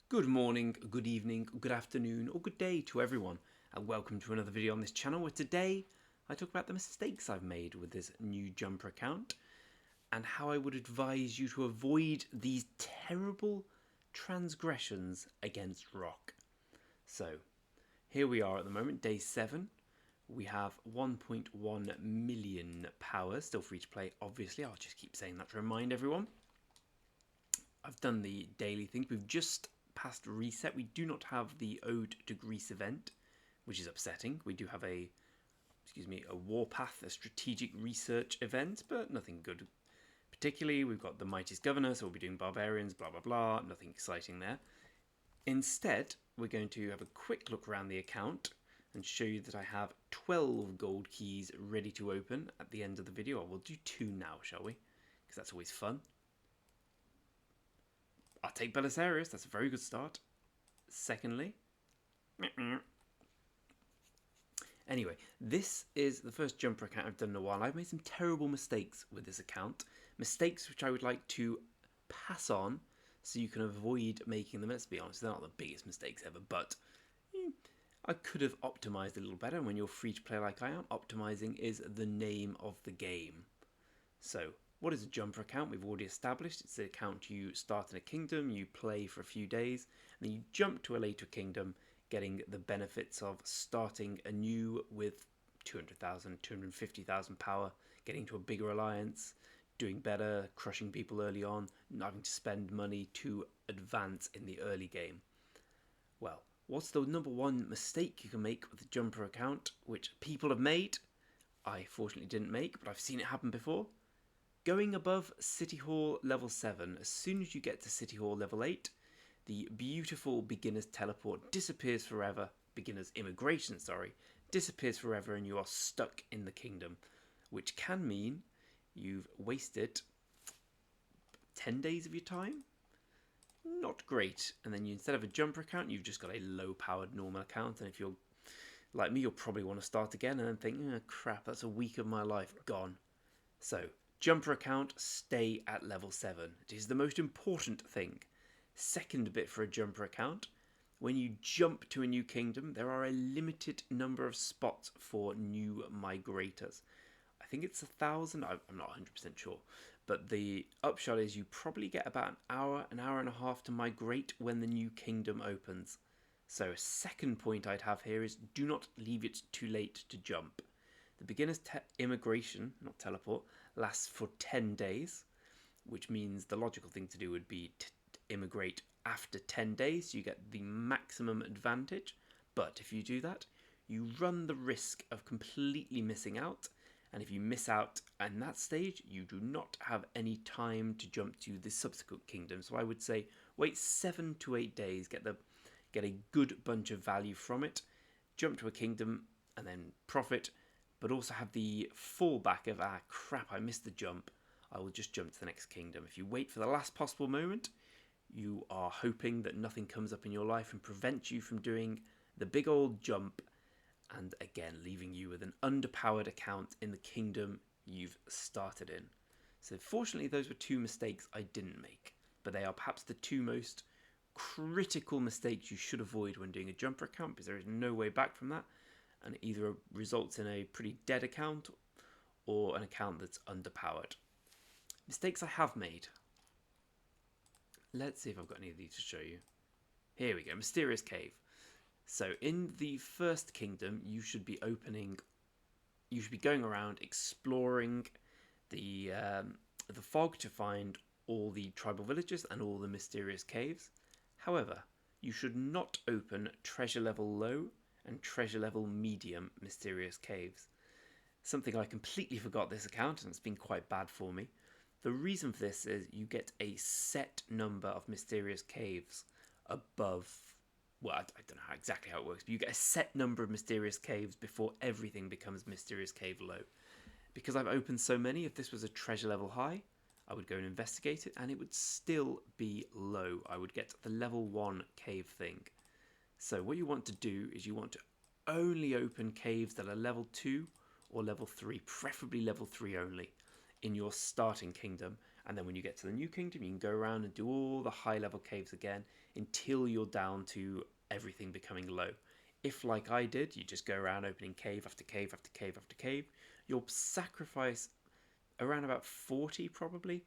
Good morning, good evening, good afternoon, or good day to everyone, and welcome to another video on this channel where today I talk about the mistakes I've made with this new jumper account and how I would advise you to avoid these terrible transgressions against rock. So, here we are at the moment, day 7. We have 1.1 million power, still free to play, obviously. I'll just keep saying that to remind everyone. I've done the daily things. We've just passed reset. We do not have the Ode to Greece event, which is upsetting. We do have a warpath, a strategic research event, but nothing good. Particularly, we've got the Mightiest Governor, so we'll be doing barbarians, blah, blah, blah. Nothing exciting there. Instead, we're going to have a quick look around the account and show you that I have 12 gold keys ready to open at the end of the video. We'll do 2 now, shall we? Because that's always fun. I'll take Belisarius, that's a very good start. Secondly, anyway, this is the first jumper account I've done in a while. I've made some terrible mistakes with this account. Mistakes which I would like to pass on so you can avoid making them. Let's be honest, they're not the biggest mistakes ever, but I could have optimized a little better. And when you're free to play like I am, optimizing is the name of the game. So, what is a jumper account? We've already established it's the account you start in a kingdom, you play for a few days, and then you jump to a later kingdom, getting the benefits of starting anew with 200,000, 250,000 power, getting to a bigger alliance, doing better, crushing people early on, not having to spend money to advance in the early game. Well, what's the number one mistake you can make with a jumper account, which people have made? I fortunately didn't make, but I've seen it happen before. Going above City Hall level 7, as soon as you get to City Hall level 8, the beautiful beginner's teleport disappears forever, beginner's immigration, disappears forever and you are stuck in the kingdom, which can mean you've wasted 10 days of your time. Not great. And then instead of a jumper account, you've just got a low-powered normal account, and if you're like me, you'll probably want to start again and then think, oh, crap, that's a week of my life gone. So, jumper account, stay at level 7. It is the most important thing. Second bit for a jumper account, when you jump to a new kingdom, there are a limited number of spots for new migrators. I think it's 1,000, I'm not 100% sure, but the upshot is you probably get about an hour and a half to migrate when the new kingdom opens. So a second point I'd have here is do not leave it too late to jump. The beginner's immigration, not teleport, lasts for 10 days, which means the logical thing to do would be to immigrate after 10 days, so you get the maximum advantage. But if you do that, you run the risk of completely missing out, and if you miss out in that stage, you do not have any time to jump to the subsequent kingdom. So I would say wait 7 to 8 days, get a good bunch of value from it, jump to a kingdom, and then profit, but also have the fallback of, crap, I missed the jump, I will just jump to the next kingdom. If you wait for the last possible moment, you are hoping that nothing comes up in your life and prevents you from doing the big old jump, and again, leaving you with an underpowered account in the kingdom you've started in. So fortunately, those were 2 mistakes I didn't make, but they are perhaps the 2 most critical mistakes you should avoid when doing a jumper account, because there is no way back from that, and it either results in a pretty dead account or an account that's underpowered. Mistakes I have made. Let's see if I've got any of these to show you. Here we go, Mysterious Cave. So in the first kingdom, you should be going around exploring the fog to find all the tribal villages and all the mysterious caves. However, you should not open treasure level low and treasure level medium mysterious caves. Something I completely forgot this account, and it's been quite bad for me. The reason for this is you get a set number of mysterious caves above, well, I don't know exactly how it works, but you get a set number of mysterious caves before everything becomes mysterious cave low. Because I've opened so many, if this was a treasure level high, I would go and investigate it, and it would still be low. I would get the level 1 cave thing. So what you want to do is you want to only open caves that are level 2 or level 3, preferably level 3 only, in your starting kingdom, And then when you get to the new kingdom, you can go around and do all the high level caves again until you're down to everything becoming low. If, like I did, you just go around opening cave after cave after cave after cave, you'll sacrifice around about 40 probably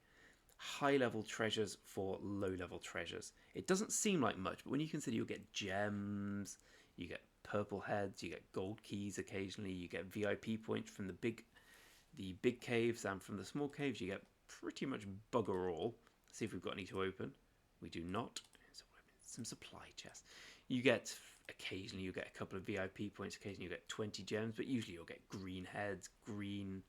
high level treasures for low level treasures. It doesn't seem like much, but when you consider you'll get gems, you get purple heads, you get gold keys occasionally, you get VIP points from the big caves, and from the small caves you get pretty much bugger all. Let's see if we've got any to open. We do not. So some supply chests. You get occasionally you get a couple of VIP points, occasionally you get 20 gems, but usually you'll get green heads, green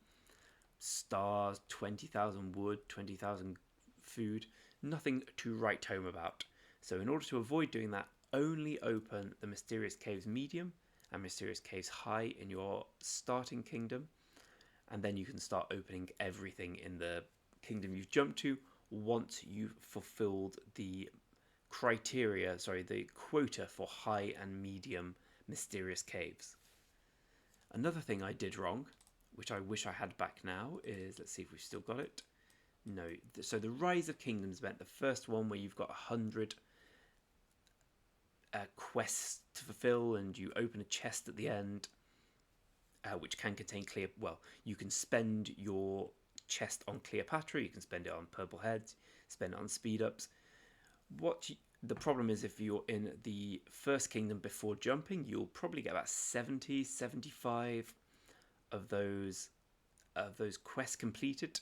stars, 20,000 wood, 20,000 food. Nothing to write home about. So in order to avoid doing that, only open the Mysterious Caves Medium and Mysterious Caves High in your starting kingdom, and then you can start opening everything in the kingdom you've jumped to once you've fulfilled the the quota for high and medium mysterious caves. Another thing I did wrong, which I wish I had back now, is, let's see if we've still got it. No, so the Rise of Kingdoms meant the first one where you've got 100 quests to fulfill, and you open a chest at the end, which can contain you can spend your chest on Cleopatra, you can spend it on purple heads, spend it on speed ups. The problem is, if you're in the first kingdom before jumping, you'll probably get about 70, 75 of those quests completed,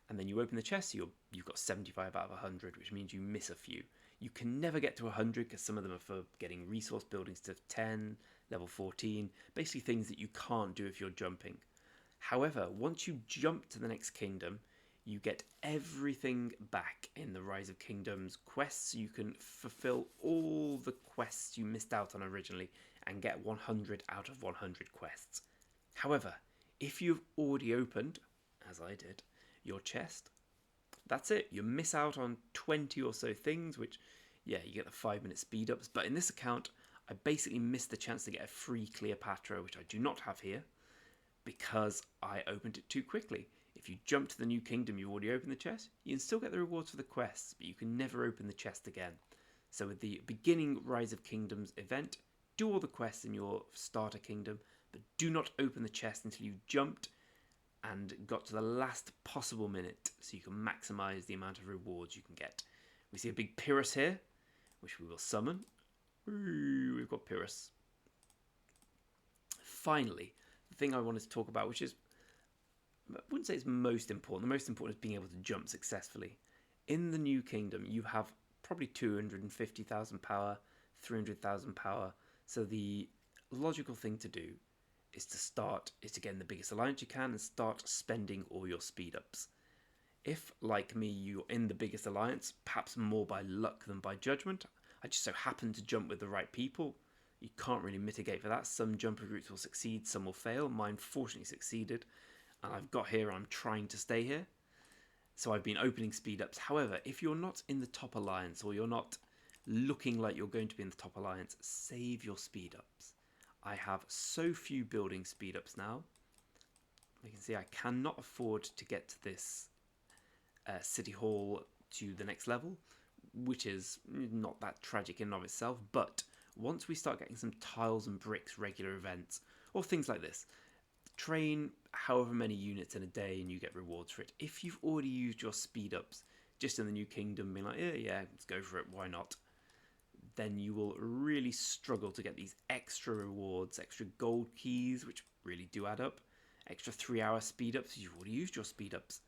and then you open the chest, you've got 75 out of 100, which means you miss a few. You can never get to 100 because some of them are for getting resource buildings to 10, level 14, basically things that you can't do if you're jumping. However, once you jump to the next kingdom, you get everything back in the Rise of Kingdoms quests. You can fulfill all the quests you missed out on originally and get 100 out of 100 quests. However, if you've already opened, as I did, your chest, that's it. You miss out on 20 or so things, which, yeah, you get the 5-minute speed ups. But in this account, I basically missed the chance to get a free Cleopatra, which I do not have here, because I opened it too quickly. If you jump to the new kingdom, you already opened the chest, you can still get the rewards for the quests, but you can never open the chest again. So with the beginning Rise of Kingdoms event, do all the quests in your starter kingdom, but do not open the chest until you jumped and got to the last possible minute, so you can maximize the amount of rewards you can get. We see a big Pyrrhus here, which we will summon. Ooh, we've got Pyrrhus. Finally, the thing I wanted to talk about, which is, I wouldn't say it's most important. The most important is being able to jump successfully. In the new kingdom, you have probably 250,000 power, 300,000 power. So the logical thing to do is to get in the biggest alliance you can and start spending all your speed ups. If, like me, you're in the biggest alliance, perhaps more by luck than by judgment, I just so happen to jump with the right people, you can't really mitigate for that. Some jumper groups will succeed, some will fail. Mine fortunately succeeded, and I've got here, I'm trying to stay here. So I've been opening speed ups. However, if you're not in the top alliance, or you're not looking like you're going to be in the top alliance, save your speed ups. I have so few building speed ups now. You can see I cannot afford to get to this city hall to the next level, which is not that tragic in and of itself. But once we start getting some tiles and bricks regular events, or things like this, train however many units in a day and you get rewards for it. If you've already used your speed ups just in the new kingdom, being like, yeah, let's go for it, why not? Then you will really struggle to get these extra rewards, extra gold keys, which really do add up, extra 3-hour speed ups. You've already used your speed ups.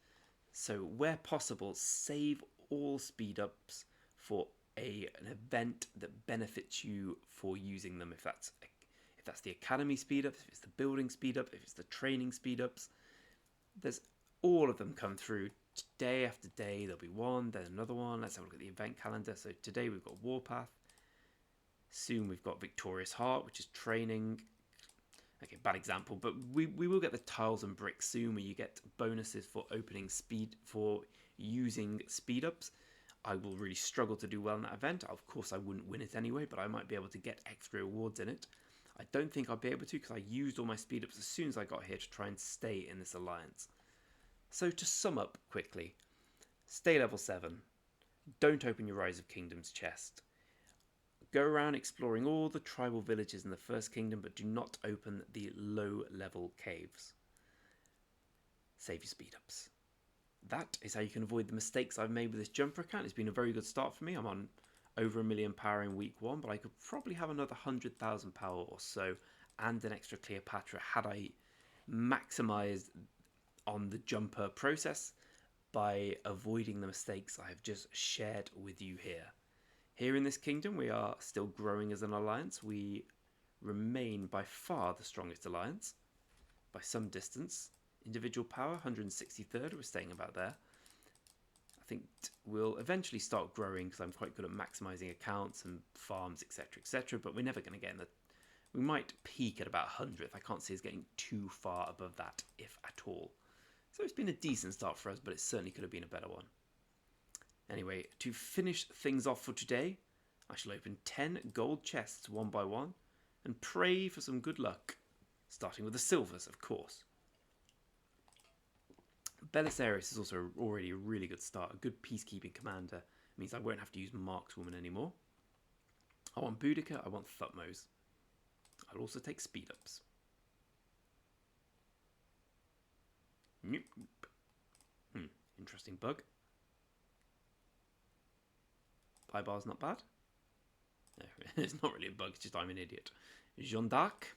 So where possible, save all speed ups for an event that benefits you for using them. If that's the academy speed ups, if it's the building speed up, if it's the training speed ups, there's all of them come through day after day. There'll be one, then another one. Let's have a look at the event calendar. So today we've got Warpath. Soon we've got Victorious Heart, which is training. Okay, bad example, but we will get the tiles and bricks soon, where you get bonuses for opening speed, for using speed ups. I will really struggle to do well in that event. Of course, I wouldn't win it anyway, but I might be able to get extra rewards in it. I don't think I'll be able to, because I used all my speed ups as soon as I got here to try and stay in this alliance. So to sum up quickly, Stay level 7. Don't open your Rise of Kingdoms chest. Go around exploring all the tribal villages in the first kingdom, but do not open the low level caves. Save your speed ups. That is how you can avoid the mistakes I've made with this jumper account. It's been a very good start for me. I'm on over 1 million power in week 1, but I could probably have another 100,000 power or so and an extra Cleopatra had I maximised on the jumper process by avoiding the mistakes I have just shared with you here. Here in this kingdom, we are still growing as an alliance. We remain by far the strongest alliance, by some distance. Individual power, 163rd, we're staying about there. I think we'll eventually start growing because I'm quite good at maximising accounts and farms, etc, etc, but we're never going to get in the... We might peak at about 100th. I can't see us getting too far above that, if at all. So it's been a decent start for us, but it certainly could have been a better one. Anyway, to finish things off for today, I shall open 10 gold chests one by one and pray for some good luck, starting with the silvers, of course. Belisarius is also already a really good start. A good peacekeeping commander. It means I won't have to use Markswoman anymore. I want Boudica, I want Thutmose. I'll also take speed ups. Nope. Interesting bug. Pie bar's not bad. No, it's not really a bug, it's just I'm an idiot. Jeanne d'Arc.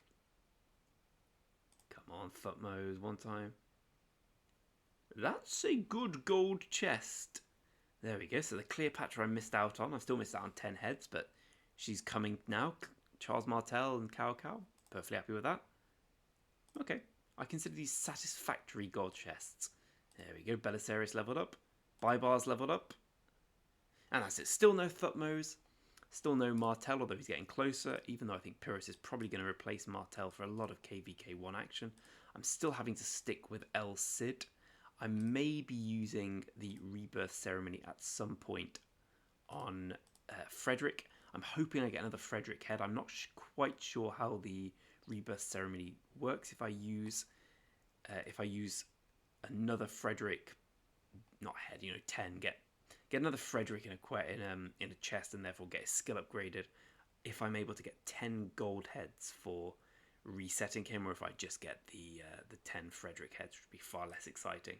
Come on, Thutmose, one time. That's a good gold chest. There we go. So the Cleopatra I missed out on. I still missed out on 10 heads, but she's coming now. Charles Martel and Cao Cao. Perfectly happy with that. Okay. I consider these satisfactory gold chests. There we go. Belisarius leveled up. Bibar's leveled up. And that's it. Still no Thutmose. Still no Martel, although he's getting closer. Even though I think Pyrrhus is probably going to replace Martel for a lot of KVK1 action. I'm still having to stick with El Cid. I may be using the Rebirth Ceremony at some point on Frederick. I'm hoping I get another Frederick head. I'm not quite sure how the Rebirth Ceremony works. If I use another Frederick, not head, 10, get another Frederick in a chest and therefore get his skill upgraded. If I'm able to get 10 gold heads for resetting him, or if I just get the 10 Frederick heads, which would be far less exciting.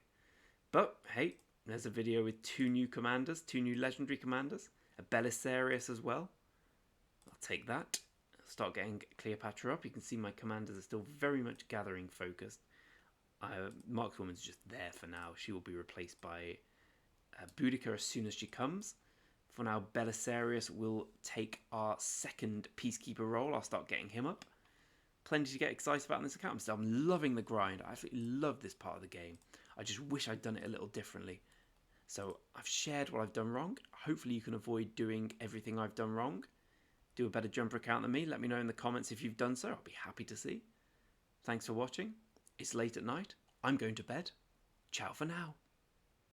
But hey, there's a video with 2 new commanders, 2 new legendary commanders, a Belisarius as well. I'll take that. I'll start getting Cleopatra up. You can see my commanders are still very much gathering focused. Markswoman's just there for now. She will be replaced by Boudica as soon as she comes. For now, Belisarius will take our second peacekeeper role. I'll start getting him up. Plenty to get excited about in this account. I'm loving the grind. I absolutely love this part of the game. I just wish I'd done it a little differently. So I've shared what I've done wrong. Hopefully you can avoid doing everything I've done wrong. Do a better jumper account than me. Let me know in the comments if you've done so. I'll be happy to see. Thanks for watching. It's late at night. I'm going to bed. Ciao for now.